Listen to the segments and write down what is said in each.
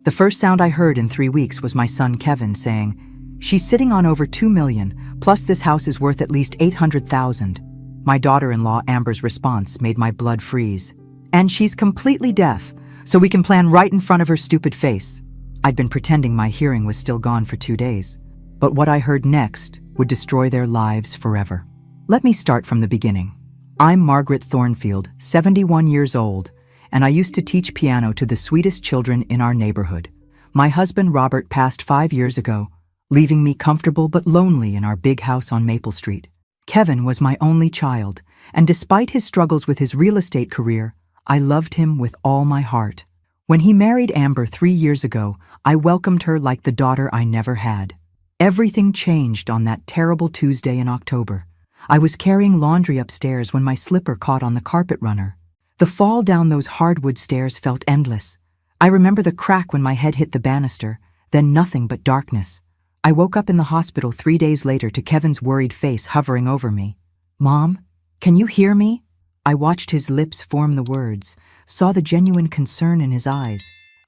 The first sound I heard in 3 weeks was my son Kevin saying, "She's sitting on over 2 million, plus this house is worth at least 800,000. My daughter-in-law Amber's response made my blood freeze. "And she's completely deaf, so we can plan right in front of her stupid face." I'd been pretending my hearing was still gone for 2 days. But what I heard next would destroy their lives forever. Let me start from the beginning. I'm Margaret Thornfield, 71 years old, and I used to teach piano to the sweetest children in our neighborhood. My husband Robert passed 5 years ago, leaving me comfortable but lonely in our big house on Maple Street. Kevin was my only child, and despite his struggles with his real estate career, I loved him with all my heart. When he married Amber 3 years ago, I welcomed her like the daughter I never had. Everything changed on that terrible Tuesday in October. I was carrying laundry upstairs when my slipper caught on the carpet runner. The fall down those hardwood stairs felt endless. I remember the crack when my head hit the banister, then nothing but darkness. I woke up in the hospital 3 days later to Kevin's worried face hovering over me. "Mom, can you hear me?" I watched his lips form the words, saw the genuine concern in his eyes.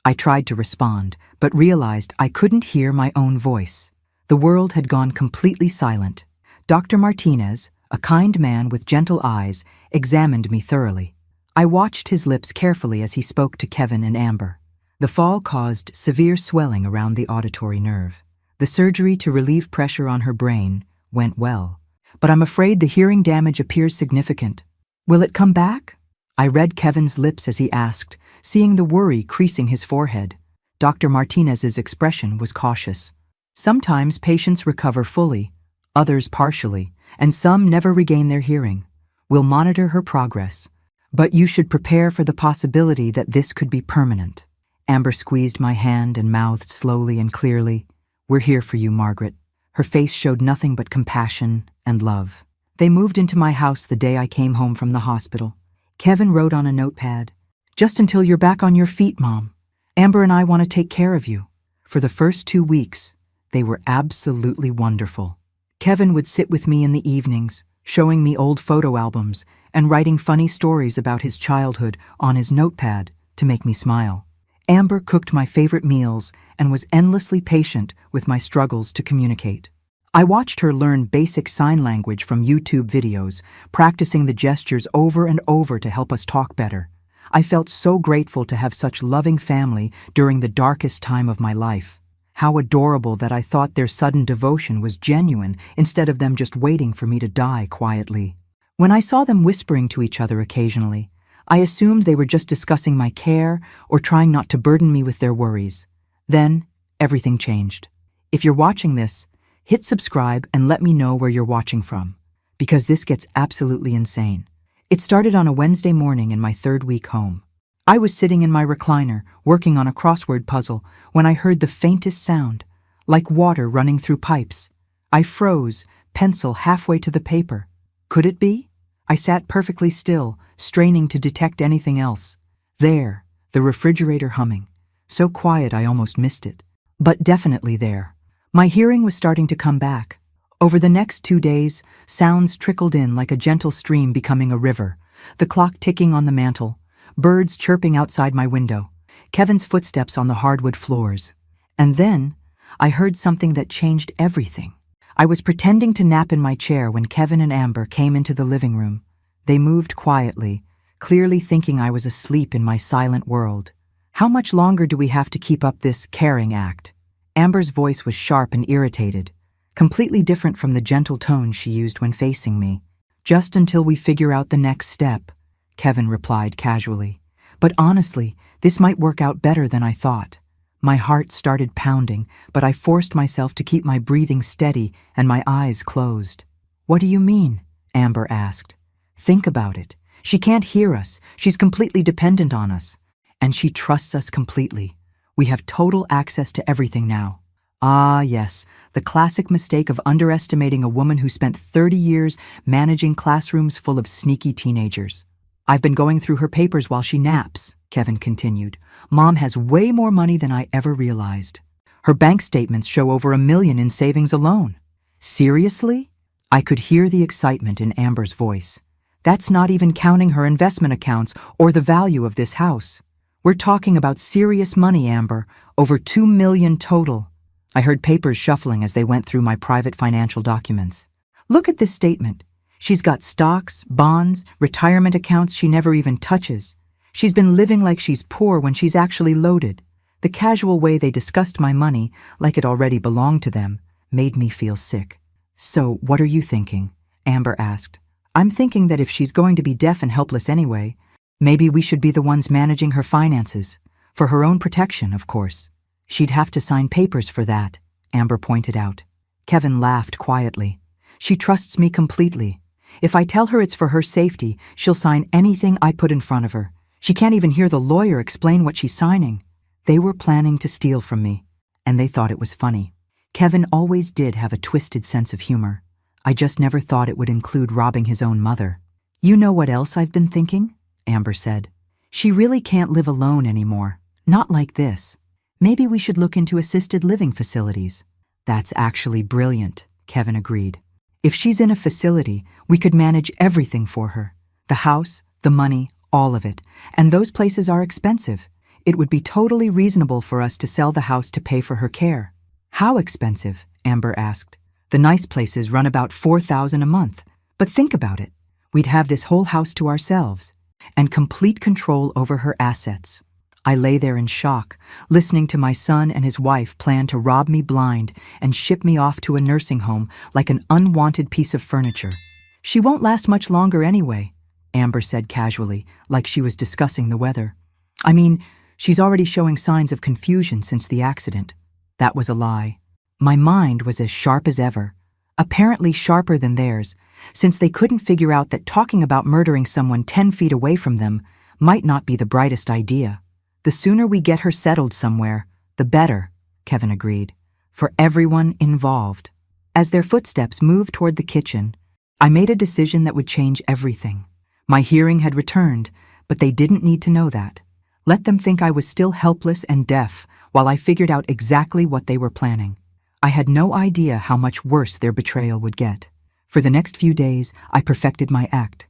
I tried to respond, but realized I couldn't hear my own voice. The world had gone completely silent. Dr. Martinez, a kind man with gentle eyes, examined me thoroughly. I watched his lips carefully as he spoke to Kevin and Amber. The fall caused severe swelling around the auditory nerve. The surgery to relieve pressure on her brain went well, but I'm afraid the hearing damage appears significant. "Will it come back?" I read Kevin's lips as he asked, seeing the worry creasing his forehead. Dr. Martinez's expression was cautious. "Sometimes patients recover fully, others partially, and some never regain their hearing. We'll monitor her progress, but you should prepare for the possibility that this could be permanent." Amber squeezed my hand and mouthed slowly and clearly, "We're here for you, Margaret." Her face showed nothing but compassion and love. They moved into my house the day I came home from the hospital. Kevin wrote on a notepad, "Just until you're back on your feet, Mom. Amber and I want to take care of you." For the first 2 weeks, they were absolutely wonderful. Kevin would sit with me in the evenings, showing me old photo albums and writing funny stories about his childhood on his notepad to make me smile. Amber cooked my favorite meals and was endlessly patient with my struggles to communicate. I watched her learn basic sign language from YouTube videos, practicing the gestures over and over to help us talk better. I felt so grateful to have such loving family during the darkest time of my life. How adorable that I thought their sudden devotion was genuine instead of them just waiting for me to die quietly. When I saw them whispering to each other occasionally, I assumed they were just discussing my care or trying not to burden me with their worries. Then, everything changed. If you're watching this, hit subscribe and let me know where you're watching from, because this gets absolutely insane. It started on a Wednesday morning in my 3rd week home. I was sitting in my recliner, working on a crossword puzzle, when I heard the faintest sound, like water running through pipes. I froze, pencil halfway to the paper. Could it be? I sat perfectly still, straining to detect anything else. There, the refrigerator humming. So quiet I almost missed it. But definitely there. My hearing was starting to come back. Over the next 2 days, sounds trickled in like a gentle stream becoming a river, the clock ticking on the mantel, birds chirping outside my window, Kevin's footsteps on the hardwood floors. And then, I heard something that changed everything. I was pretending to nap in my chair when Kevin and Amber came into the living room. They moved quietly, clearly thinking I was asleep in my silent world. "How much longer do we have to keep up this caring act?" Amber's voice was sharp and irritated, completely different from the gentle tone she used when facing me. "Just until we figure out the next step," Kevin replied casually. But honestly, this might work out better than I thought. My heart started pounding, but I forced myself to keep my breathing steady and my eyes closed. "What do you mean?" Amber asked. "Think about it. She can't hear us. She's completely dependent on us. And she trusts us completely. We have total access to everything now." Ah, yes, the classic mistake of underestimating a woman who spent 30 years managing classrooms full of sneaky teenagers. "I've been going through her papers while she naps," Kevin continued. "Mom has way more money than I ever realized. Her bank statements show over $1 million in savings alone." "Seriously?" I could hear the excitement in Amber's voice. "That's not even counting her investment accounts or the value of this house. We're talking about serious money, Amber. Over 2 million total. I heard papers shuffling as they went through my private financial documents. Look at this statement. She's got stocks, bonds, retirement accounts she never even touches. She's been living like she's poor when she's actually loaded. The casual way they discussed my money, like it already belonged to them, made me feel sick. So, what are you thinking? Amber asked. I'm thinking that if she's going to be deaf and helpless anyway, maybe we should be the ones managing her finances. For her own protection, of course. She'd have to sign papers for that, Amber pointed out. Kevin laughed quietly. She trusts me completely. If I tell her it's for her safety, she'll sign anything I put in front of her. She can't even hear the lawyer explain what she's signing. They were planning to steal from me, and they thought it was funny. Kevin always did have a twisted sense of humor. I just never thought it would include robbing his own mother. You know what else I've been thinking? Amber said. She really can't live alone anymore. Not like this. Maybe we should look into assisted living facilities. That's actually brilliant, Kevin agreed. If she's in a facility, we could manage everything for her. The house, the money, all of it. And those places are expensive. It would be totally reasonable for us to sell the house to pay for her care. How expensive? Amber asked. The nice places run about $4,000 a month. But think about it. We'd have this whole house to ourselves and complete control over her assets. I lay there in shock, listening to my son and his wife plan to rob me blind and ship me off to a nursing home like an unwanted piece of furniture. She won't last much longer anyway, Amber said casually, like she was discussing the weather. I mean, she's already showing signs of confusion since the accident. That was a lie. My mind was as sharp as ever, apparently sharper than theirs, since they couldn't figure out that talking about murdering someone 10 feet away from them might not be the brightest idea. The sooner we get her settled somewhere, the better, Kevin agreed, for everyone involved. As their footsteps moved toward the kitchen, I made a decision that would change everything. My hearing had returned, but they didn't need to know that. Let them think I was still helpless and deaf while I figured out exactly what they were planning. I had no idea how much worse their betrayal would get. For the next few days, I perfected my act.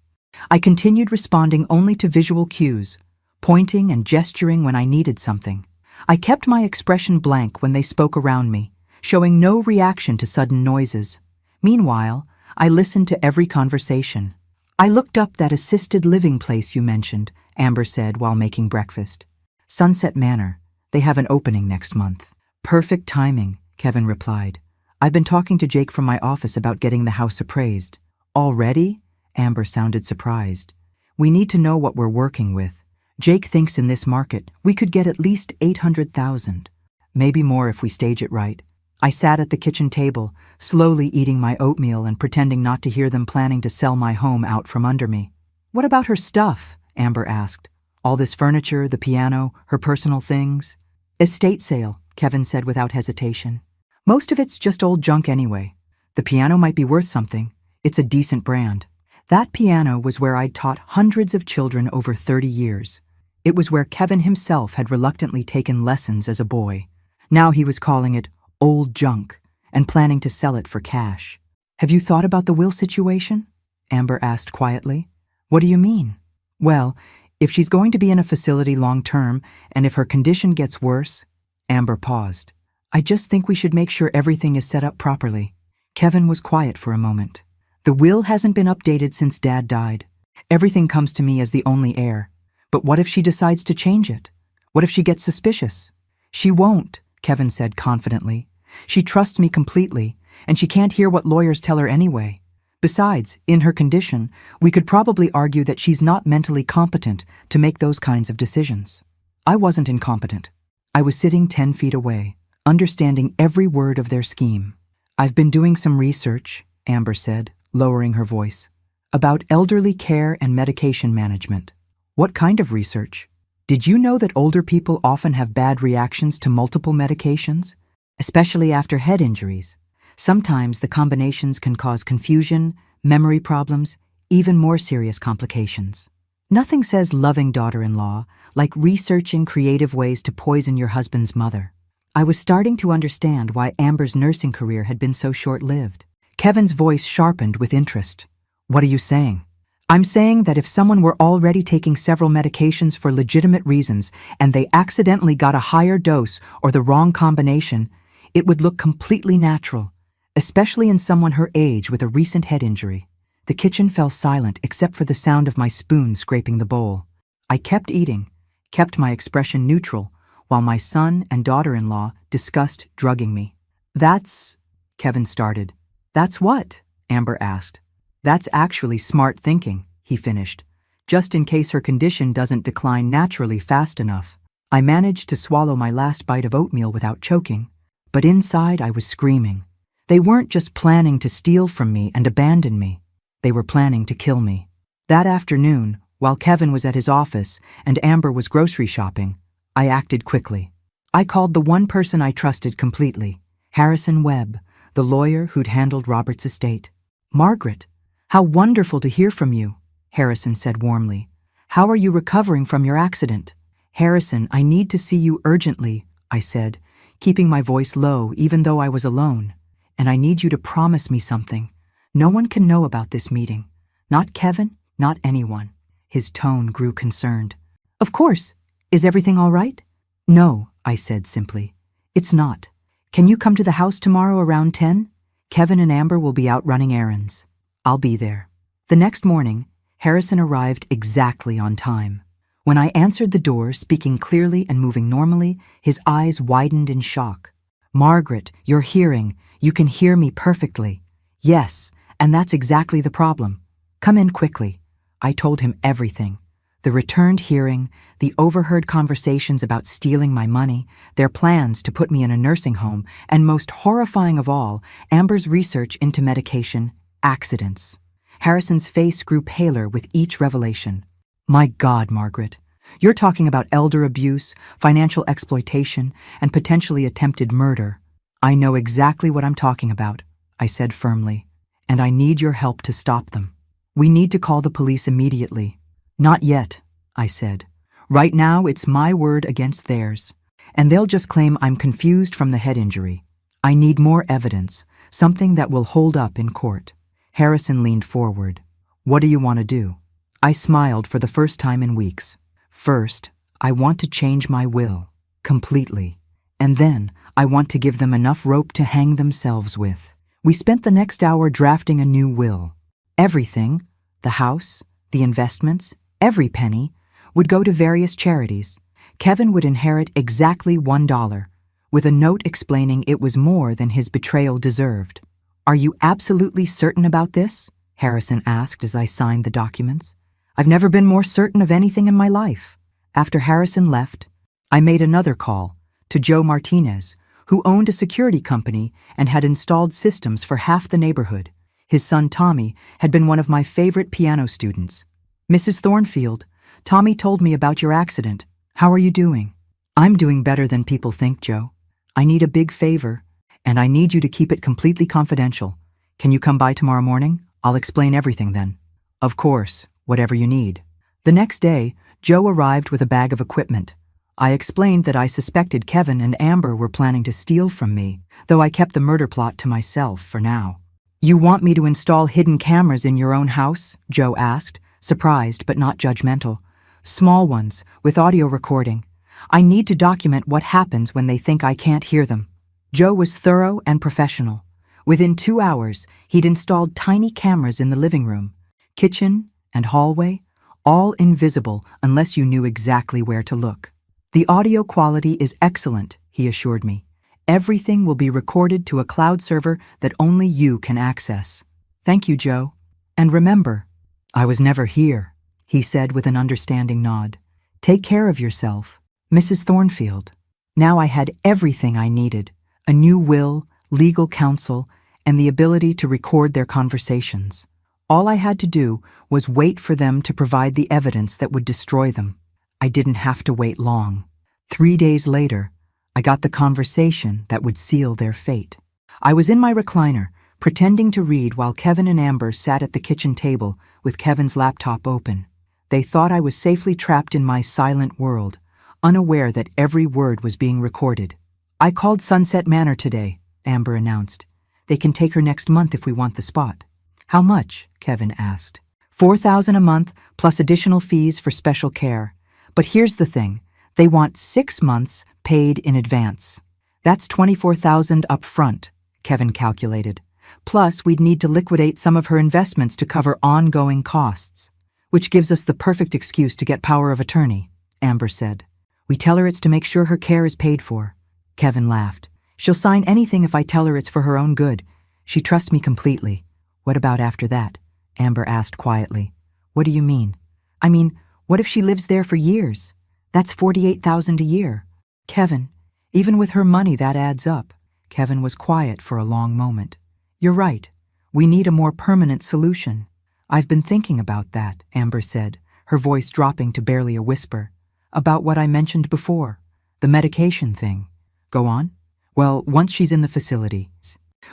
I continued responding only to visual cues, pointing and gesturing when I needed something. I kept my expression blank when they spoke around me, showing no reaction to sudden noises. Meanwhile, I listened to every conversation. I looked up that assisted living place you mentioned, Amber said while making breakfast. Sunset Manor. They have an opening next month. Perfect timing, Kevin replied. I've been talking to Jake from my office about getting the house appraised. Already? Amber sounded surprised. We need to know what we're working with. Jake thinks in this market we could get at least $800,000. Maybe more if we stage it right. I sat at the kitchen table, slowly eating my oatmeal and pretending not to hear them planning to sell my home out from under me. What about her stuff? Amber asked. All this furniture, the piano, her personal things? Estate sale, Kevin said without hesitation. Most of it's just old junk anyway. The piano might be worth something. It's a decent brand. That piano was where I'd taught hundreds of children over 30 years. It was where Kevin himself had reluctantly taken lessons as a boy. Now he was calling it old junk and planning to sell it for cash. Have you thought about the will situation? Amber asked quietly. What do you mean? Well, if she's going to be in a facility long term and if her condition gets worse, Amber paused. I just think we should make sure everything is set up properly. Kevin was quiet for a moment. The will hasn't been updated since Dad died. Everything comes to me as the only heir. But what if she decides to change it? What if she gets suspicious? She won't, Kevin said confidently. She trusts me completely, and she can't hear what lawyers tell her anyway. Besides, in her condition, we could probably argue that she's not mentally competent to make those kinds of decisions. I wasn't incompetent. I was sitting 10 feet away, understanding every word of their scheme. I've been doing some research, Amber said, lowering her voice, about elderly care and medication management. What kind of research? Did you know that older people often have bad reactions to multiple medications? Especially after head injuries. Sometimes the combinations can cause confusion, memory problems, even more serious complications. Nothing says loving daughter-in-law like researching creative ways to poison your husband's mother. I was starting to understand why Amber's nursing career had been so short-lived. Kevin's voice sharpened with interest. What are you saying? I'm saying that if someone were already taking several medications for legitimate reasons and they accidentally got a higher dose or the wrong combination, it would look completely natural, especially in someone her age with a recent head injury. The kitchen fell silent except for the sound of my spoon scraping the bowl. I kept eating, kept my expression neutral, while my son and daughter-in-law discussed drugging me. That's, Kevin started. That's what? Amber asked. That's actually smart thinking, he finished, just in case her condition doesn't decline naturally fast enough. I managed to swallow my last bite of oatmeal without choking, but inside I was screaming. They weren't just planning to steal from me and abandon me. They were planning to kill me. That afternoon, while Kevin was at his office and Amber was grocery shopping, I acted quickly. I called the one person I trusted completely, Harrison Webb, the lawyer who'd handled Robert's estate. "Margaret, how wonderful to hear from you," Harrison said warmly. "How are you recovering from your accident?" "Harrison, I need to see you urgently," I said, keeping my voice low even though I was alone. "And I need you to promise me something. No one can know about this meeting. Not Kevin, not anyone." His tone grew concerned. "Of course. Is everything all right?" "No," I said simply. "It's not. Can you come to the house tomorrow around 10? Kevin and Amber will be out running errands. I'll be there." The next morning, Harrison arrived exactly on time. When I answered the door, speaking clearly and moving normally, his eyes widened in shock. "Margaret, you're hearing. You can hear me perfectly." "Yes, and that's exactly the problem. Come in quickly." I told him everything. The returned hearing, the overheard conversations about stealing my money, their plans to put me in a nursing home, and most horrifying of all, Amber's research into medication, accidents. Harrison's face grew paler with each revelation. "My God, Margaret, you're talking about elder abuse, financial exploitation, and potentially attempted murder. I know exactly what I'm talking about," I said firmly, "and I need your help to stop them. We need to call the police immediately." "Not yet," I said. "Right now it's my word against theirs, and they'll just claim I'm confused from the head injury. I need more evidence, something that will hold up in court." Harrison leaned forward. "What do you want to do?" I smiled for the first time in weeks. "First, I want to change my will, completely. And then, I want to give them enough rope to hang themselves with." We spent the next hour drafting a new will. Everything, the house, the investments, every penny, would go to various charities. Kevin would inherit exactly $1, with a note explaining it was more than his betrayal deserved. "Are you absolutely certain about this?" Harrison asked as I signed the documents. "I've never been more certain of anything in my life." After Harrison left, I made another call to Joe Martinez, who owned a security company and had installed systems for half the neighborhood. His son Tommy had been one of my favorite piano students. "Mrs. Thornfield, Tommy told me about your accident. How are you doing?" "I'm doing better than people think, Joe. I need a big favor, and I need you to keep it completely confidential. Can you come by tomorrow morning? I'll explain everything then." "Of course, whatever you need." The next day, Joe arrived with a bag of equipment. I explained that I suspected Kevin and Amber were planning to steal from me, though I kept the murder plot to myself for now. "You want me to install hidden cameras in your own house?" Joe asked, surprised but not judgmental. "Small ones, with audio recording. I need to document what happens when they think I can't hear them." Joe was thorough and professional. Within 2 hours, he'd installed tiny cameras in the living room, kitchen, and hallway, all invisible unless you knew exactly where to look. "The audio quality is excellent," he assured me. "Everything will be recorded to a cloud server that only you can access." "Thank you, Joe. And remember, I was never here," he said with an understanding nod. "Take care of yourself, Mrs. Thornfield." Now I had everything I needed, a new will, legal counsel, and the ability to record their conversations. All I had to do was wait for them to provide the evidence that would destroy them. I didn't have to wait long. 3 days later, I got the conversation that would seal their fate. I was in my recliner, pretending to read while Kevin and Amber sat at the kitchen table with Kevin's laptop open. They thought I was safely trapped in my silent world, unaware that every word was being recorded. "I called Sunset Manor today," Amber announced. "They can take her next month if we want the spot." "How much?" Kevin asked. $4,000 a month plus additional fees for special care. But here's the thing. They want 6 months paid in advance. That's $24,000 up front, Kevin calculated. Plus, we'd need to liquidate some of her investments to cover ongoing costs. Which gives us the perfect excuse to get power of attorney, Amber said. We tell her it's to make sure her care is paid for. Kevin laughed. She'll sign anything if I tell her it's for her own good. She trusts me completely. What about after that? Amber asked quietly. What do you mean? I mean, what if she lives there for years? That's $48,000 a year. Kevin, even with her money that adds up. Kevin was quiet for a long moment. You're right. We need a more permanent solution. I've been thinking about that, Amber said, her voice dropping to barely a whisper. About what I mentioned before, the medication thing. Go on? Well, once she's in the facility,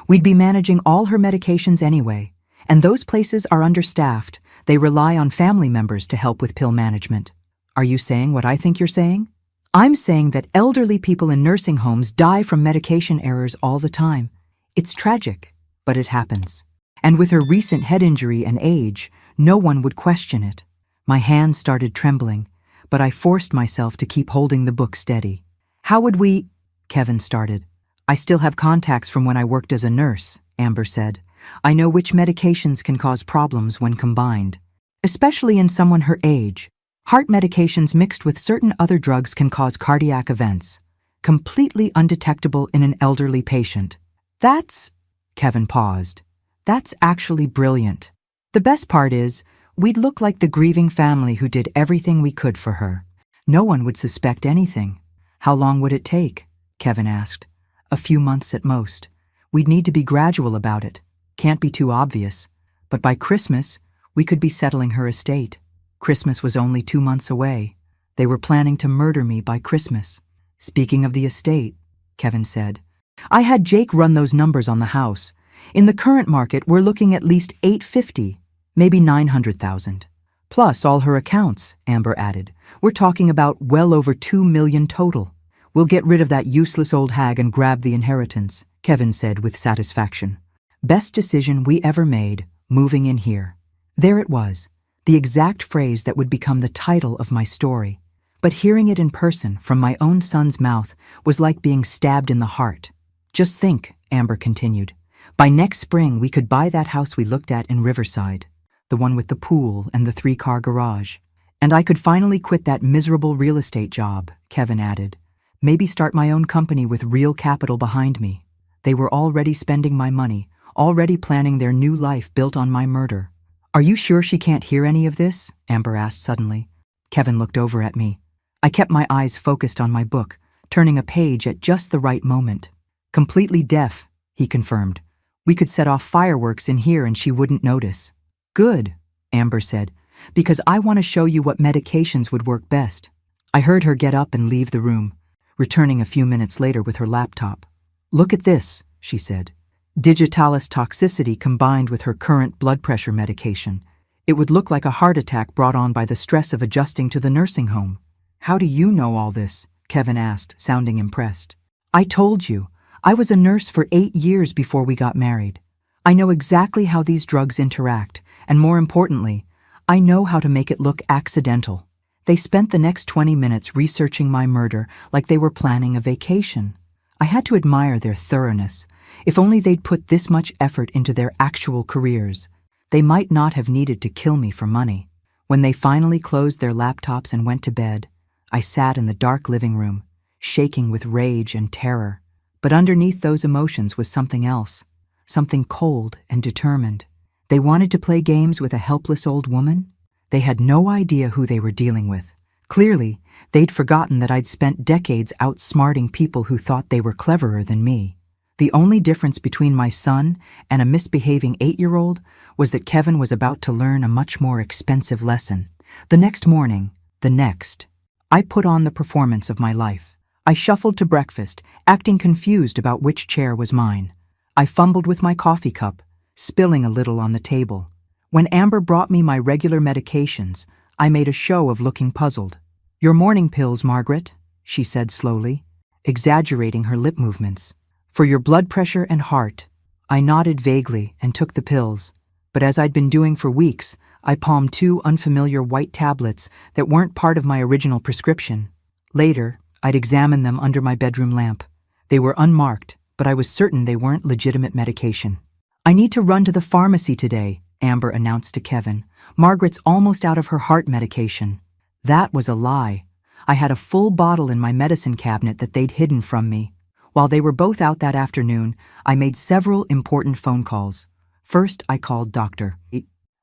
we'd be managing all her medications anyway, and those places are understaffed. They rely on family members to help with pill management. Are you saying what I think you're saying? I'm saying that elderly people in nursing homes die from medication errors all the time. It's tragic, but it happens. And with her recent head injury and age, no one would question it. My hand started trembling, but I forced myself to keep holding the book steady. How would we... Kevin started. I still have contacts from when I worked as a nurse, Amber said. I know which medications can cause problems when combined, especially in someone her age. Heart medications mixed with certain other drugs can cause cardiac events, completely undetectable in an elderly patient. That's... Kevin paused. That's actually brilliant. The best part is, we'd look like the grieving family who did everything we could for her. No one would suspect anything. How long would it take? Kevin asked. A few months at most. We'd need to be gradual about it. Can't be too obvious. But by Christmas, we could be settling her estate. Christmas was only 2 months away. They were planning to murder me by Christmas. Speaking of the estate, Kevin said, I had Jake run those numbers on the house. In the current market, we're looking at least $850, maybe $900,000. Plus all her accounts, Amber added. We're talking about well over $2 million total. We'll get rid of that useless old hag and grab the inheritance, Kevin said with satisfaction. Best decision we ever made, moving in here. There it was, the exact phrase that would become the title of my story. But hearing it in person from my own son's mouth was like being stabbed in the heart. Just think, Amber continued. By next spring, we could buy that house we looked at in Riverside, the one with the pool and the 3-car garage. And I could finally quit that miserable real estate job, Kevin added. Maybe start my own company with real capital behind me. They were already spending my money, already planning their new life built on my murder. Are you sure she can't hear any of this? Amber asked suddenly. Kevin looked over at me. I kept my eyes focused on my book, turning a page at just the right moment. Completely deaf, he confirmed. We could set off fireworks in here and she wouldn't notice. Good, Amber said, because I want to show you what medications would work best. I heard her get up and leave the room, returning a few minutes later with her laptop. Look at this, she said. Digitalis toxicity combined with her current blood pressure medication. It would look like a heart attack brought on by the stress of adjusting to the nursing home. How do you know all this? Kevin asked, sounding impressed. I told you. I was a nurse for 8 years before we got married. I know exactly how these drugs interact, and more importantly, I know how to make it look accidental. They spent the next 20 minutes researching my murder like they were planning a vacation. I had to admire their thoroughness. If only they'd put this much effort into their actual careers, they might not have needed to kill me for money. When they finally closed their laptops and went to bed, I sat in the dark living room, shaking with rage and terror. But underneath those emotions was something else, something cold and determined. They wanted to play games with a helpless old woman? They had no idea who they were dealing with. Clearly, they'd forgotten that I'd spent decades outsmarting people who thought they were cleverer than me. The only difference between my son and a misbehaving 8-year-old was that Kevin was about to learn a much more expensive lesson. The next morning, I put on the performance of my life. I shuffled to breakfast, acting confused about which chair was mine. I fumbled with my coffee cup, spilling a little on the table. When Amber brought me my regular medications, I made a show of looking puzzled. Your morning pills, Margaret, she said slowly, exaggerating her lip movements. For your blood pressure and heart. I nodded vaguely and took the pills, but as I'd been doing for weeks, I palmed 2 unfamiliar white tablets that weren't part of my original prescription. Later, I'd examine them under my bedroom lamp. They were unmarked, but I was certain they weren't legitimate medication. "I need to run to the pharmacy today," Amber announced to Kevin. "Margaret's almost out of her heart medication." That was a lie. I had a full bottle in my medicine cabinet that they'd hidden from me. While they were both out that afternoon, I made several important phone calls. First, I called Dr.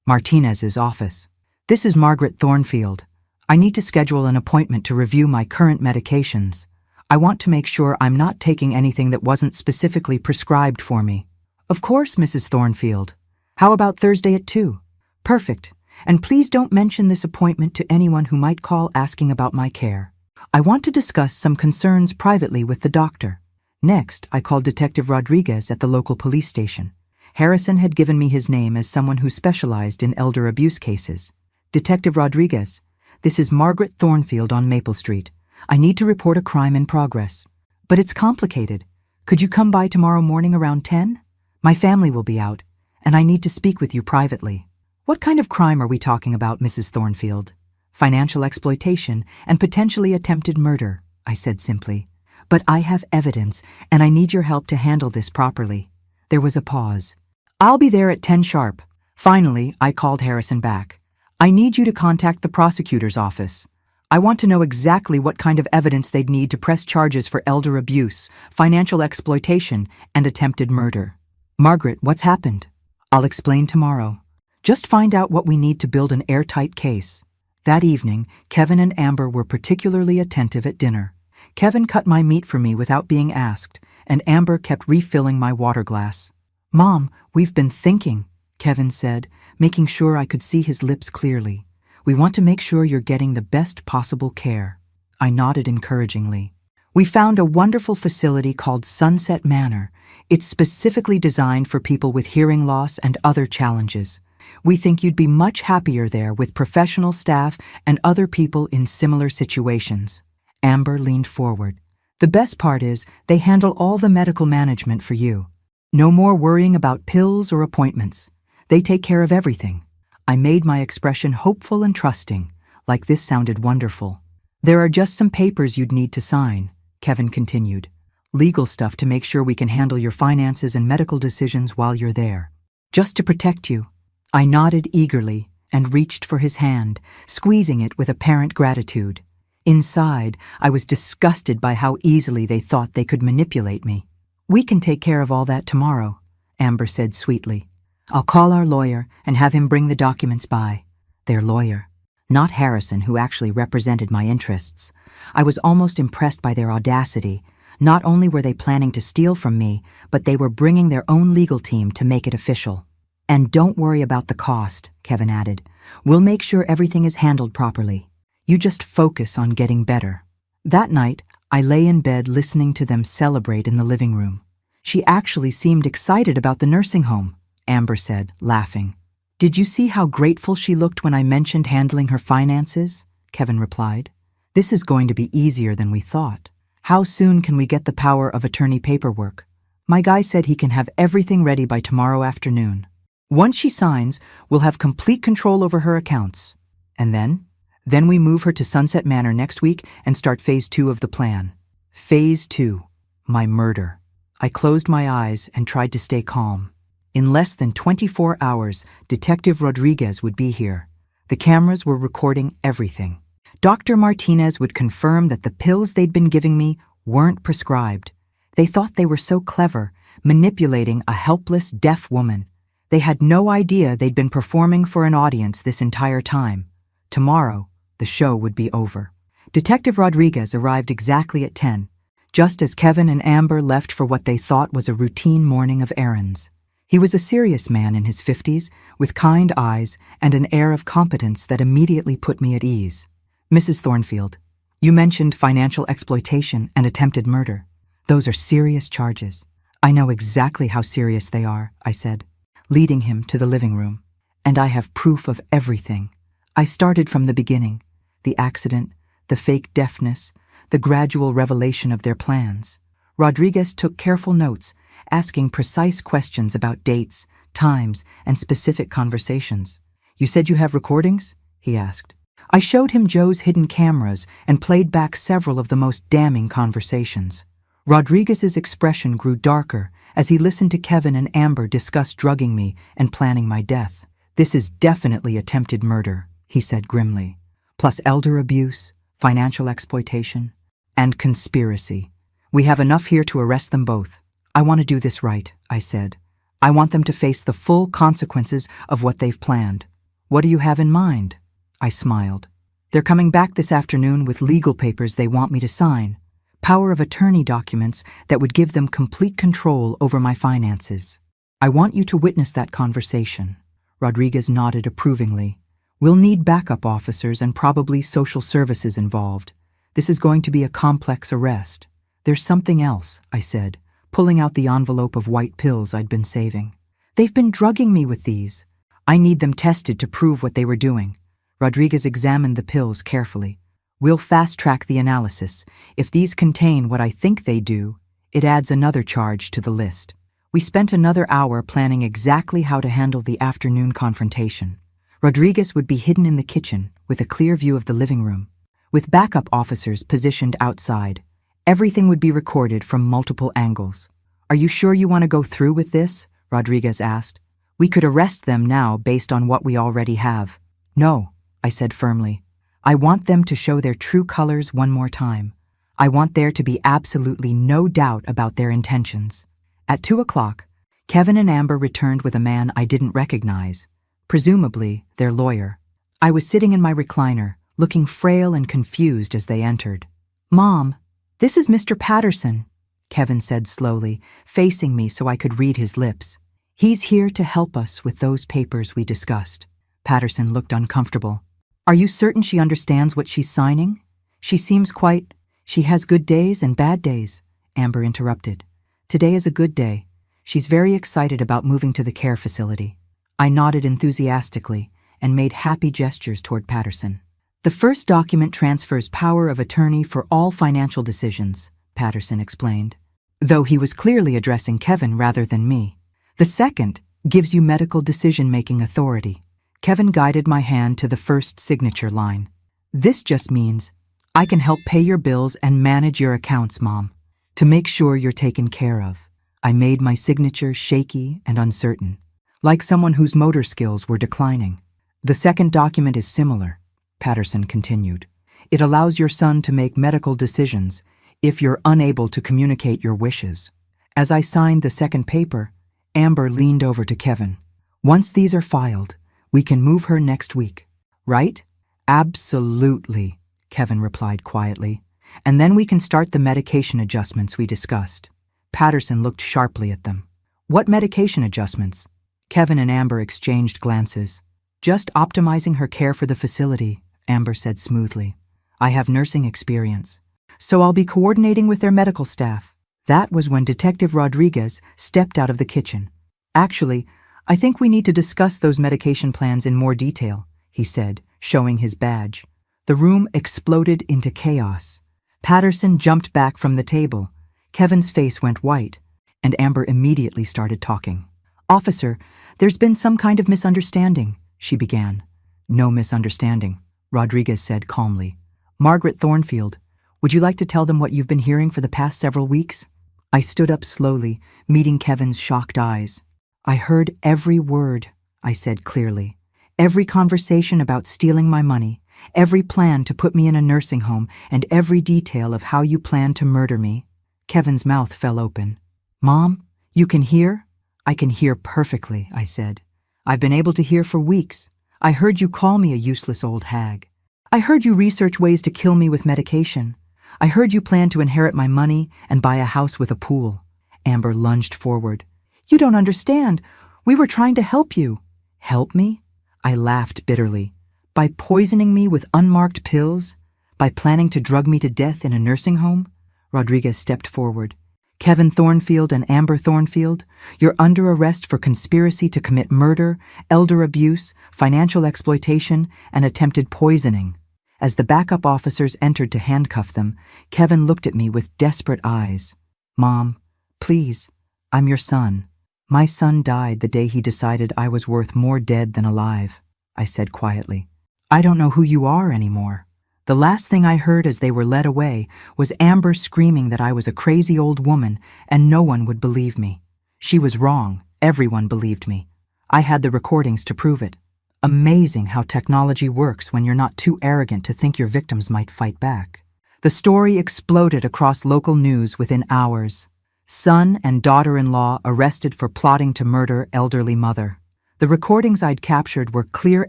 Martinez's office. "This is Margaret Thornfield. I need to schedule an appointment to review my current medications. I want to make sure I'm not taking anything that wasn't specifically prescribed for me." "Of course, Mrs. Thornfield. How about Thursday at 2? "Perfect. And please don't mention this appointment to anyone who might call asking about my care. I want to discuss some concerns privately with the doctor." Next, I called Detective Rodriguez at the local police station. Harrison had given me his name as someone who specialized in elder abuse cases. "Detective Rodriguez, this is Margaret Thornfield on Maple Street. I need to report a crime in progress. But it's complicated. Could you come by tomorrow morning around 10? My family will be out, and I need to speak with you privately." "What kind of crime are we talking about, Mrs. Thornfield?" "Financial exploitation and potentially attempted murder," I said simply. "But I have evidence, and I need your help to handle this properly." There was a pause. "I'll be there at 10 sharp. Finally, I called Harrison back. "I need you to contact the prosecutor's office. I want to know exactly what kind of evidence they'd need to press charges for elder abuse, financial exploitation, and attempted murder." "Margaret, what's happened?" "I'll explain tomorrow. Just find out what we need to build an airtight case." That evening, Kevin and Amber were particularly attentive at dinner. Kevin cut my meat for me without being asked, and Amber kept refilling my water glass. "Mom, we've been thinking," Kevin said, making sure I could see his lips clearly. "We want to make sure you're getting the best possible care." I nodded encouragingly. "We found a wonderful facility called Sunset Manor. It's specifically designed for people with hearing loss and other challenges. We think you'd be much happier there with professional staff and other people in similar situations." Amber leaned forward. "The best part is they handle all the medical management for you. No more worrying about pills or appointments. They take care of everything." I made my expression hopeful and trusting, like this sounded wonderful. "There are just some papers you'd need to sign," Kevin continued. "Legal stuff to make sure we can handle your finances and medical decisions while you're there. Just to protect you." I nodded eagerly and reached for his hand, squeezing it with apparent gratitude. Inside, I was disgusted by how easily they thought they could manipulate me. "We can take care of all that tomorrow," Amber said sweetly. "I'll call our lawyer and have him bring the documents by." Their lawyer. Not Harrison, who actually represented my interests. I was almost impressed by their audacity. Not only were they planning to steal from me, but they were bringing their own legal team to make it official. "And don't worry about the cost," Kevin added. "We'll make sure everything is handled properly. You just focus on getting better." That night, I lay in bed listening to them celebrate in the living room. "She actually seemed excited about the nursing home," Amber said, laughing. "Did you see how grateful she looked when I mentioned handling her finances?" Kevin replied. "This is going to be easier than we thought. How soon can we get the power of attorney paperwork?" "My guy said he can have everything ready by tomorrow afternoon. Once she signs, we'll have complete control over her accounts. And then we move her to Sunset Manor next week and start phase 2 of the plan." Phase 2. My murder. I closed my eyes and tried to stay calm. In less than 24 hours, Detective Rodriguez would be here. The cameras were recording everything. Dr. Martinez would confirm that the pills they'd been giving me weren't prescribed. They thought they were so clever, manipulating a helpless, deaf woman. They had no idea they'd been performing for an audience this entire time. Tomorrow, the show would be over. Detective Rodriguez arrived exactly at 10, just as Kevin and Amber left for what they thought was a routine morning of errands. He was a serious man in his 50s, with kind eyes and an air of competence that immediately put me at ease. "Mrs. Thornfield, you mentioned financial exploitation and attempted murder. Those are serious charges." "I know exactly how serious they are," I said, leading him to the living room. "And I have proof of everything. I started from the beginning, the accident, the fake deafness, the gradual revelation of their plans." Rodriguez took careful notes, asking precise questions about dates, times, and specific conversations. You said you have recordings? He asked. I showed him Joe's hidden cameras and played back several of the most damning conversations. Rodriguez's expression grew darker as he listened to Kevin and Amber discuss drugging me and planning my death. This is definitely attempted murder, he said grimly, plus elder abuse, financial exploitation, and conspiracy. We have enough here to arrest them both. I want to do this right, I said. I want them to face the full consequences of what they've planned. What do you have in mind? I smiled. They're coming back this afternoon with legal papers they want me to sign. Power of attorney documents that would give them complete control over my finances. I want you to witness that conversation. Rodriguez nodded approvingly. We'll need backup officers and probably social services involved. This is going to be a complex arrest. There's something else, I said, pulling out the envelope of white pills I'd been saving. They've been drugging me with these. I need them tested to prove what they were doing. Rodriguez examined the pills carefully. We'll fast-track the analysis. If these contain what I think they do, it adds another charge to the list. We spent another hour planning exactly how to handle the afternoon confrontation. Rodriguez would be hidden in the kitchen with a clear view of the living room, with backup officers positioned outside. Everything would be recorded from multiple angles. Are you sure you want to go through with this? Rodriguez asked. We could arrest them now based on what we already have. No, I said firmly. I want them to show their true colors one more time. I want there to be absolutely no doubt about their intentions. At 2 o'clock, Kevin and Amber returned with a man I didn't recognize, presumably their lawyer. I was sitting in my recliner, looking frail and confused as they entered. Mom, this is Mr. Patterson, Kevin said slowly, facing me so I could read his lips. He's here to help us with those papers we discussed. Patterson looked uncomfortable. Are you certain she understands what she's signing? She seems quite... She has good days and bad days, Amber interrupted. Today is a good day. She's very excited about moving to the care facility. I nodded enthusiastically and made happy gestures toward Patterson. The first document transfers power of attorney for all financial decisions, Patterson explained, though he was clearly addressing Kevin rather than me. The second gives you medical decision-making authority. Kevin guided my hand to the first signature line. This just means I can help pay your bills and manage your accounts, Mom, to make sure you're taken care of. I made my signature shaky and uncertain, like someone whose motor skills were declining. The second document is similar, Patterson continued. It allows your son to make medical decisions if you're unable to communicate your wishes. As I signed the second paper, Amber leaned over to Kevin. Once these are filed, we can move her next week, right? Absolutely, Kevin replied quietly. And then we can start the medication adjustments we discussed. Patterson looked sharply at them. What medication adjustments? Kevin and Amber exchanged glances. Just optimizing her care for the facility, Amber said smoothly. I have nursing experience, so I'll be coordinating with their medical staff. That was when Detective Rodriguez stepped out of the kitchen. Actually, I think we need to discuss those medication plans in more detail, he said, showing his badge. The room exploded into chaos. Patterson jumped back from the table. Kevin's face went white, and Amber immediately started talking. Officer, there's been some kind of misunderstanding, she began. No misunderstanding, Rodriguez said calmly. Margaret Thornfield, would you like to tell them what you've been hearing for the past several weeks? I stood up slowly, meeting Kevin's shocked eyes. I heard every word, I said clearly. Every conversation about stealing my money, every plan to put me in a nursing home, and every detail of how you plan to murder me. Kevin's mouth fell open. Mom, you can hear? I can hear perfectly, I said. I've been able to hear for weeks. I heard you call me a useless old hag. I heard you research ways to kill me with medication. I heard you plan to inherit my money and buy a house with a pool. Amber lunged forward. You don't understand. We were trying to help you. Help me? I laughed bitterly. By poisoning me with unmarked pills? By planning to drug me to death in a nursing home? Rodriguez stepped forward. Kevin Thornfield and Amber Thornfield, you're under arrest for conspiracy to commit murder, elder abuse, financial exploitation, and attempted poisoning. As the backup officers entered to handcuff them, Kevin looked at me with desperate eyes. Mom, please, I'm your son. My son died the day he decided I was worth more dead than alive. I said quietly. I don't know who you are anymore. The last thing I heard as they were led away was Amber screaming that I was a crazy old woman and no one would believe me. She was wrong. Everyone believed me. I had the recordings to prove it. Amazing how technology works when you're not too arrogant to think your victims might fight back. The story exploded across local news within hours. Son and daughter-in-law arrested for plotting to murder elderly mother. The recordings I'd captured were clear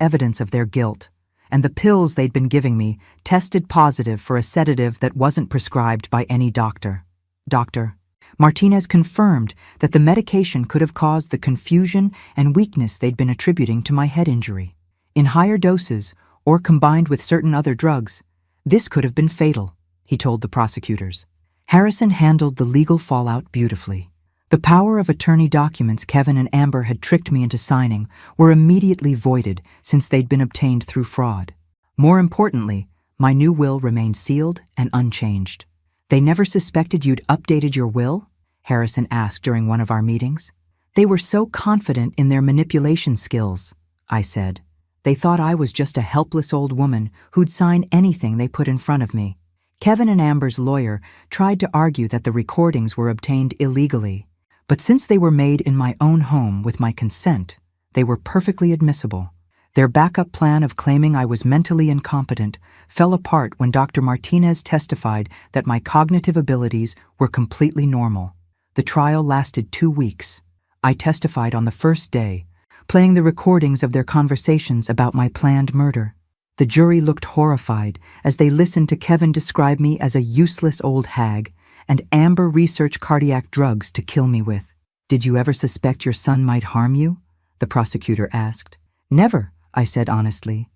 evidence of their guilt, and the pills they'd been giving me tested positive for a sedative that wasn't prescribed by any doctor. Dr. Martinez confirmed that the medication could have caused the confusion and weakness they'd been attributing to my head injury. In higher doses, or combined with certain other drugs, this could have been fatal, he told the prosecutors. Harrison handled the legal fallout beautifully. The power of attorney documents Kevin and Amber had tricked me into signing were immediately voided since they'd been obtained through fraud. More importantly, my new will remained sealed and unchanged. They never suspected you'd updated your will? Harrison asked during one of our meetings. They were so confident in their manipulation skills, I said. They thought I was just a helpless old woman who'd sign anything they put in front of me. Kevin and Amber's lawyer tried to argue that the recordings were obtained illegally, but since they were made in my own home with my consent, they were perfectly admissible. Their backup plan of claiming I was mentally incompetent fell apart when Dr. Martinez testified that my cognitive abilities were completely normal. The trial lasted 2 weeks. I testified on the first day, playing the recordings of their conversations about my planned murder. The jury looked horrified as they listened to Kevin describe me as a useless old hag and Amber research cardiac drugs to kill me with. Did you ever suspect your son might harm you? The prosecutor asked. Never, I said honestly.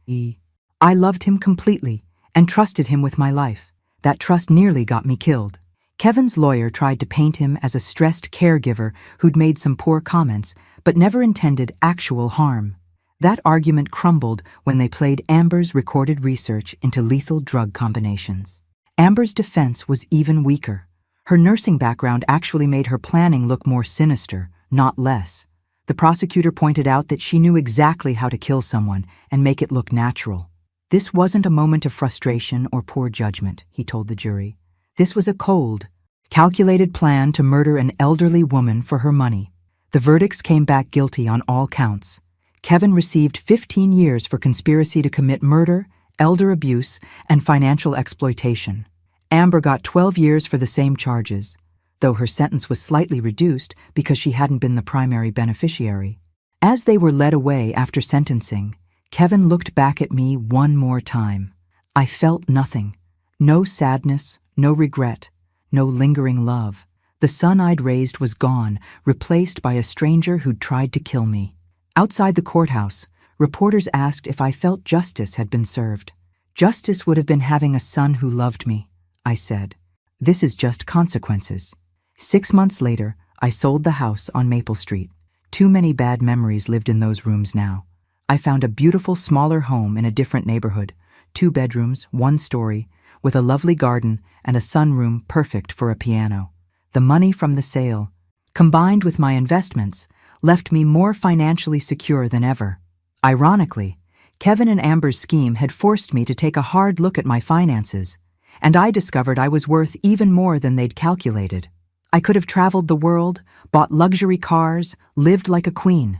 I loved him completely and trusted him with my life. That trust nearly got me killed. Kevin's lawyer tried to paint him as a stressed caregiver who'd made some poor comments but never intended actual harm. That argument crumbled when they played Amber's recorded research into lethal drug combinations. Amber's defense was even weaker. Her nursing background actually made her planning look more sinister, not less. The prosecutor pointed out that she knew exactly how to kill someone and make it look natural. This wasn't a moment of frustration or poor judgment, he told the jury. This was a cold, calculated plan to murder an elderly woman for her money. The verdicts came back guilty on all counts. Kevin received 15 years for conspiracy to commit murder, elder abuse, and financial exploitation. Amber got 12 years for the same charges, though her sentence was slightly reduced because she hadn't been the primary beneficiary. As they were led away after sentencing, Kevin looked back at me one more time. I felt nothing. No sadness, no regret, no lingering love. The son I'd raised was gone, replaced by a stranger who'd tried to kill me. Outside the courthouse, reporters asked if I felt justice had been served. Justice would have been having a son who loved me, I said. This is just consequences. 6 months later, I sold the house on Maple Street. Too many bad memories lived in those rooms now. I found a beautiful, smaller home in a different neighborhood, 2 bedrooms, 1 story, with a lovely garden and a sunroom perfect for a piano. The money from the sale, combined with my investments, left me more financially secure than ever. Ironically, Kevin and Amber's scheme had forced me to take a hard look at my finances, and I discovered I was worth even more than they'd calculated. I could have traveled the world, bought luxury cars, lived like a queen.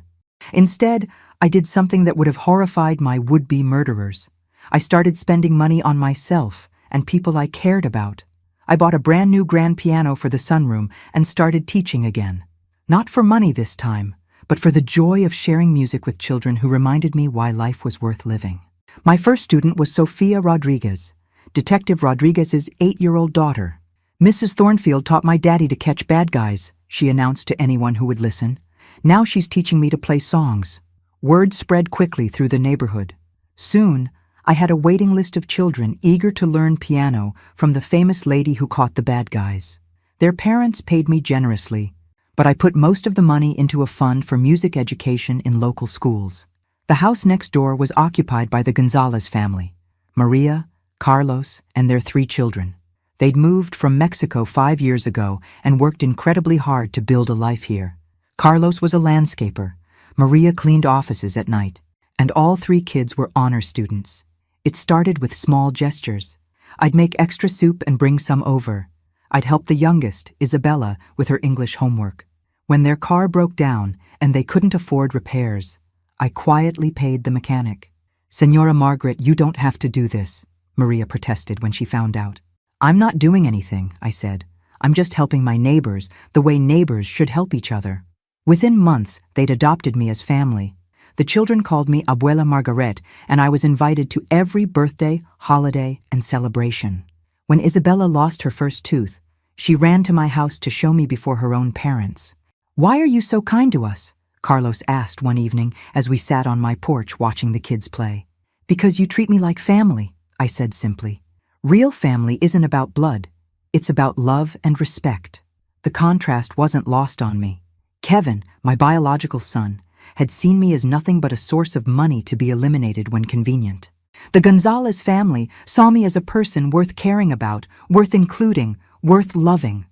Instead, I did something that would have horrified my would-be murderers. I started spending money on myself and people I cared about. I bought a brand new grand piano for the sunroom and started teaching again. Not for money this time, but for the joy of sharing music with children who reminded me why life was worth living. My first student was Sophia Rodriguez, Detective Rodriguez's 8-year-old daughter. Mrs. Thornfield taught my daddy to catch bad guys, she announced to anyone who would listen. Now she's teaching me to play songs. Word spread quickly through the neighborhood. Soon, I had a waiting list of children eager to learn piano from the famous lady who caught the bad guys. Their parents paid me generously, but I put most of the money into a fund for music education in local schools. The house next door was occupied by the Gonzalez family, Maria, Carlos, and their 3 children. They'd moved from Mexico 5 years ago and worked incredibly hard to build a life here. Carlos was a landscaper. Maria cleaned offices at night, And all 3 kids were honor students. It started with small gestures. I'd make extra soup and bring some over. I'd help the youngest, Isabella, with her English homework. When their car broke down and they couldn't afford repairs, I quietly paid the mechanic. "Senora Margaret, you don't have to do this," Maria protested when she found out. "I'm not doing anything," I said. "I'm just helping my neighbors the way neighbors should help each other." Within months, they'd adopted me as family. The children called me Abuela Margaret, and I was invited to every birthday, holiday, and celebration. When Isabella lost her first tooth, she ran to my house to show me before her own parents. "Why are you so kind to us?" Carlos asked one evening as we sat on my porch watching the kids play. "Because you treat me like family," I said simply. "Real family isn't about blood. It's about love and respect." The contrast wasn't lost on me. Kevin, my biological son, had seen me as nothing but a source of money to be eliminated when convenient. The Gonzalez family saw me as a person worth caring about, worth including, worth loving.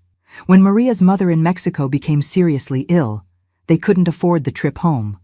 When Maria's mother in Mexico became seriously ill, they couldn't afford the trip home.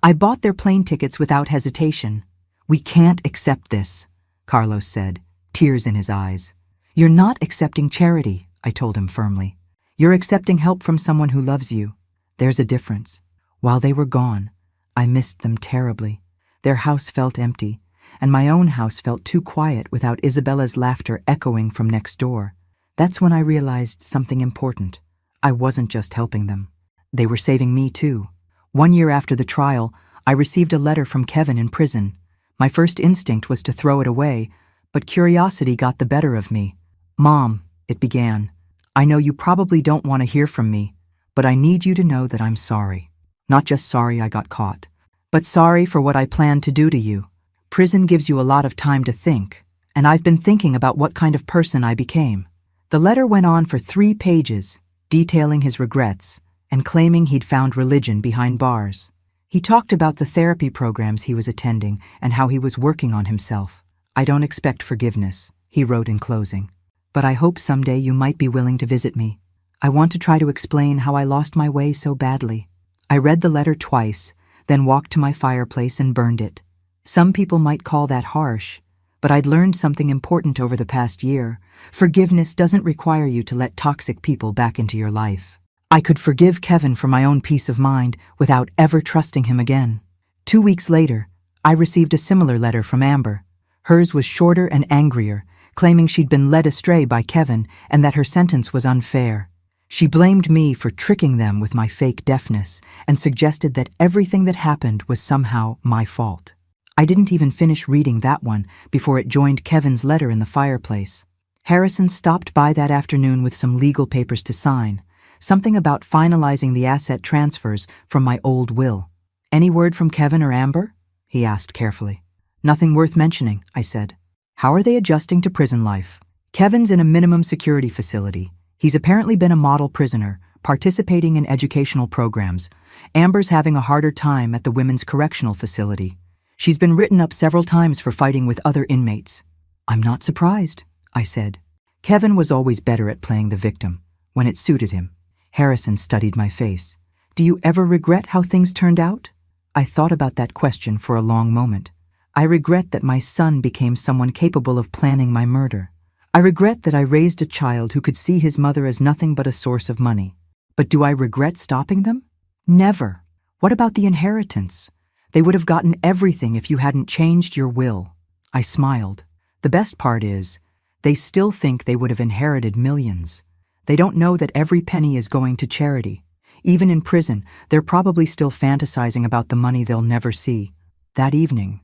I bought their plane tickets without hesitation. "We can't accept this," Carlos said, tears in his eyes. "You're not accepting charity," I told him firmly. "You're accepting help from someone who loves you. There's a difference." While they were gone, I missed them terribly. Their house felt empty, and my own house felt too quiet without Isabella's laughter echoing from next door. That's when I realized something important. I wasn't just helping them. They were saving me too. 1 year after the trial, I received a letter from Kevin in prison. My first instinct was to throw it away, but curiosity got the better of me. "Mom," it began, "I know you probably don't want to hear from me, but I need you to know that I'm sorry. Not just sorry I got caught, but sorry for what I planned to do to you. Prison gives you a lot of time to think, and I've been thinking about what kind of person I became." The letter went on for 3 pages, detailing his regrets and claiming he'd found religion behind bars. He talked about the therapy programs he was attending and how he was working on himself. "I don't expect forgiveness," he wrote in closing, "but I hope someday you might be willing to visit me. I want to try to explain how I lost my way so badly." I read the letter twice, then walked to my fireplace and burned it. Some people might call that harsh, but I'd learned something important over the past year. Forgiveness doesn't require you to let toxic people back into your life. I could forgive Kevin for my own peace of mind without ever trusting him again. 2 weeks later, I received a similar letter from Amber. Hers was shorter and angrier, claiming she'd been led astray by Kevin and that her sentence was unfair. She blamed me for tricking them with my fake deafness and suggested that everything that happened was somehow my fault. I didn't even finish reading that one before it joined Kevin's letter in the fireplace. Harrison stopped by that afternoon with some legal papers to sign, something about finalizing the asset transfers from my old will. "Any word from Kevin or Amber?" he asked carefully. "Nothing worth mentioning," I said. "How are they adjusting to prison life?" "Kevin's in a minimum security facility. He's apparently been a model prisoner, participating in educational programs. Amber's having a harder time at the women's correctional facility. She's been written up several times for fighting with other inmates." "I'm not surprised," I said. Kevin was always better at playing the victim, when it suited him. Harrison studied my face. "Do you ever regret how things turned out?" I thought about that question for a long moment. I regret that my son became someone capable of planning my murder. I regret that I raised a child who could see his mother as nothing but a source of money. But do I regret stopping them? Never. What about the inheritance? They would have gotten everything if you hadn't changed your will. I smiled. The best part is, they still think they would have inherited millions. They don't know that every penny is going to charity. Even in prison, they're probably still fantasizing about the money they'll never see. That evening,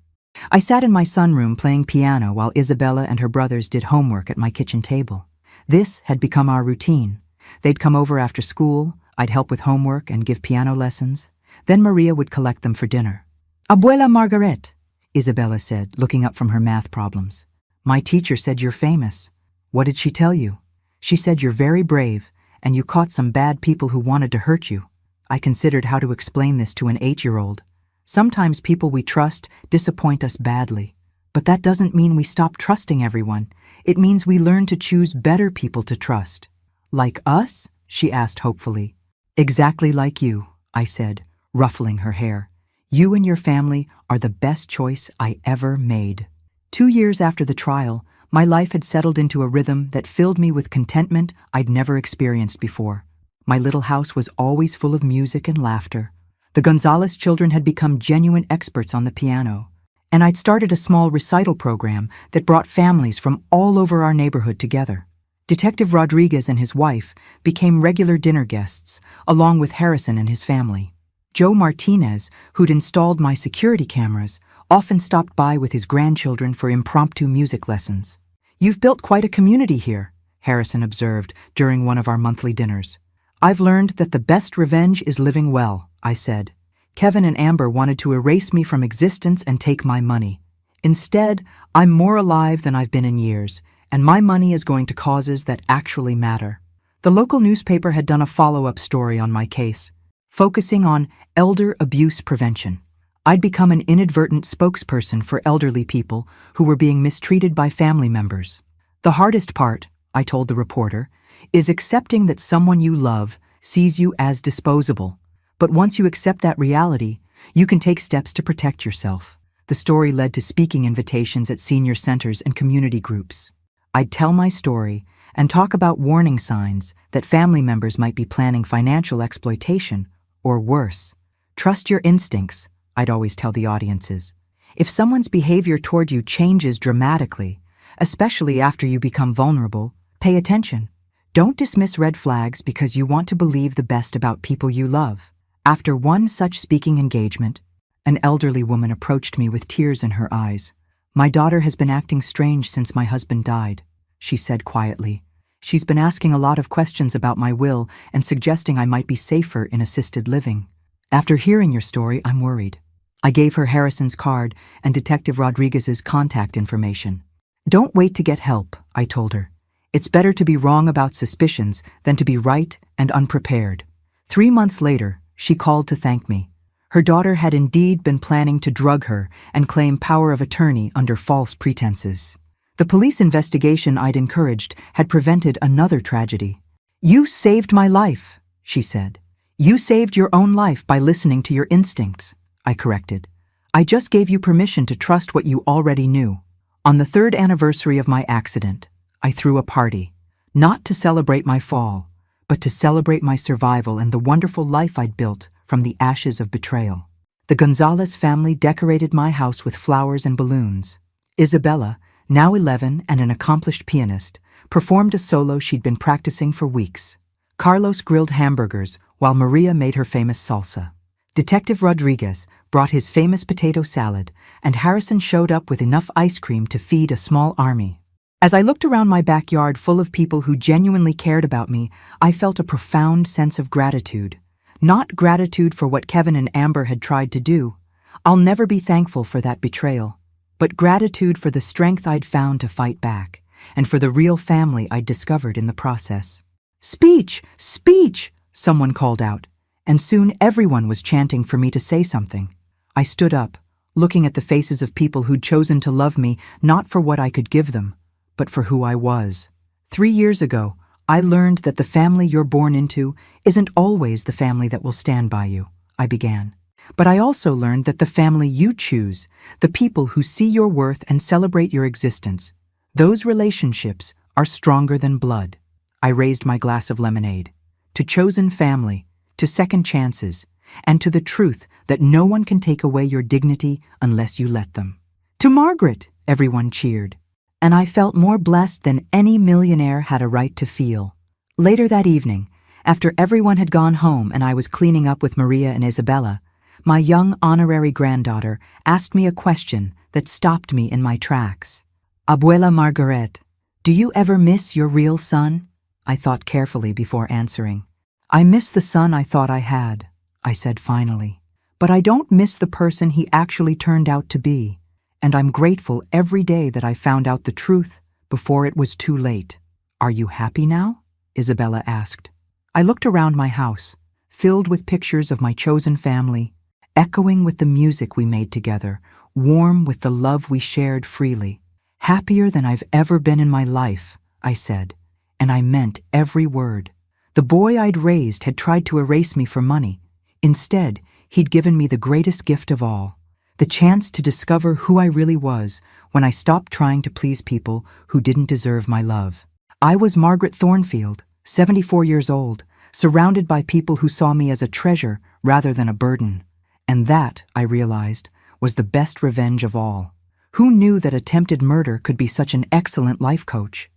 I sat in my sunroom playing piano while Isabella and her brothers did homework at my kitchen table. This had become our routine. They'd come over after school, I'd help with homework and give piano lessons. Then Maria would collect them for dinner. "Abuela Margaret," Isabella said, looking up from her math problems. "My teacher said you're famous." "What did she tell you?" "She said you're very brave, and you caught some bad people who wanted to hurt you." I considered how to explain this to an 8-year-old. Sometimes people we trust disappoint us badly. But that doesn't mean we stop trusting everyone. It means we learn to choose better people to trust. "Like us?" she asked hopefully. "Exactly like you," I said, ruffling her hair. "You and your family are the best choice I ever made. 2 years after the trial, my life had settled into a rhythm that filled me with contentment I'd never experienced before. My little house was always full of music and laughter. The Gonzalez children had become genuine experts on the piano, and I'd started a small recital program that brought families from all over our neighborhood together. Detective Rodriguez and his wife became regular dinner guests, along with Harrison and his family. Joe Martinez, who'd installed my security cameras, often stopped by with his grandchildren for impromptu music lessons. "You've built quite a community here," Harrison observed during one of our monthly dinners. "I've learned that the best revenge is living well," I said. "Kevin and Amber wanted to erase me from existence and take my money. Instead, I'm more alive than I've been in years, and my money is going to causes that actually matter." The local newspaper had done a follow-up story on my case, focusing on elder abuse prevention. I'd become an inadvertent spokesperson for elderly people who were being mistreated by family members. "The hardest part," I told the reporter, "is accepting that someone you love sees you as disposable. But once you accept that reality, you can take steps to protect yourself." The story led to speaking invitations at senior centers and community groups. I'd tell my story and talk about warning signs that family members might be planning financial exploitation, or worse. "Trust your instincts," I'd always tell the audiences. "If someone's behavior toward you changes dramatically, especially after you become vulnerable, pay attention. Don't dismiss red flags because you want to believe the best about people you love." After one such speaking engagement, an elderly woman approached me with tears in her eyes. "My daughter has been acting strange since my husband died," she said quietly. "She's been asking a lot of questions about my will and suggesting I might be safer in assisted living. After hearing your story, I'm worried." I gave her Harrison's card and Detective Rodriguez's contact information. "Don't wait to get help," I told her. "It's better to be wrong about suspicions than to be right and unprepared." 3 months later, she called to thank me. Her daughter had indeed been planning to drug her and claim power of attorney under false pretenses. The police investigation I'd encouraged had prevented another tragedy. "You saved my life," she said. "You saved your own life by listening to your instincts," I corrected. "I just gave you permission to trust what you already knew." On the 3rd anniversary of my accident, I threw a party, not to celebrate my fall, but to celebrate my survival and the wonderful life I'd built from the ashes of betrayal. The Gonzalez family decorated my house with flowers and balloons. Isabella, now 11 and an accomplished pianist, performed a solo she'd been practicing for weeks. Carlos grilled hamburgers while Maria made her famous salsa. Detective Rodriguez brought his famous potato salad, and Harrison showed up with enough ice cream to feed a small army. As I looked around my backyard full of people who genuinely cared about me, I felt a profound sense of gratitude. Not gratitude for what Kevin and Amber had tried to do. I'll never be thankful for that betrayal. But gratitude for the strength I'd found to fight back, and for the real family I'd discovered in the process. "Speech! Speech!" someone called out, and soon everyone was chanting for me to say something. I stood up, looking at the faces of people who'd chosen to love me not for what I could give them, but for who I was. 3 years ago, I learned that the family you're born into isn't always the family that will stand by you, I began. But I also learned that the family you choose, the people who see your worth and celebrate your existence, those relationships are stronger than blood. I raised my glass of lemonade. To chosen family, to second chances, and to the truth that no one can take away your dignity unless you let them. "To Margaret!" everyone cheered. And I felt more blessed than any millionaire had a right to feel. Later that evening, after everyone had gone home and I was cleaning up with Maria and Isabella, my young honorary granddaughter asked me a question that stopped me in my tracks. "Abuela Margaret, do you ever miss your real son?" I thought carefully before answering. "I miss the son I thought I had," I said finally. "But I don't miss the person he actually turned out to be, and I'm grateful every day that I found out the truth before it was too late." "Are you happy now?" Isabella asked. I looked around my house, filled with pictures of my chosen family, echoing with the music we made together, warm with the love we shared freely. "Happier than I've ever been in my life," I said, and I meant every word. The boy I'd raised had tried to erase me for money. Instead, he'd given me the greatest gift of all, The chance to discover who I really was when I stopped trying to please people who didn't deserve my love. I was Margaret Thornfield, 74 years old, surrounded by people who saw me as a treasure rather than a burden. And that, I realized, was the best revenge of all. Who knew that attempted murder could be such an excellent life coach?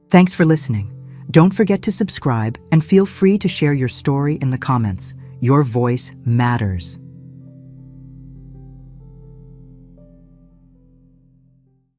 Thanks for listening. Don't forget to subscribe and feel free to share your story in the comments. Your voice matters.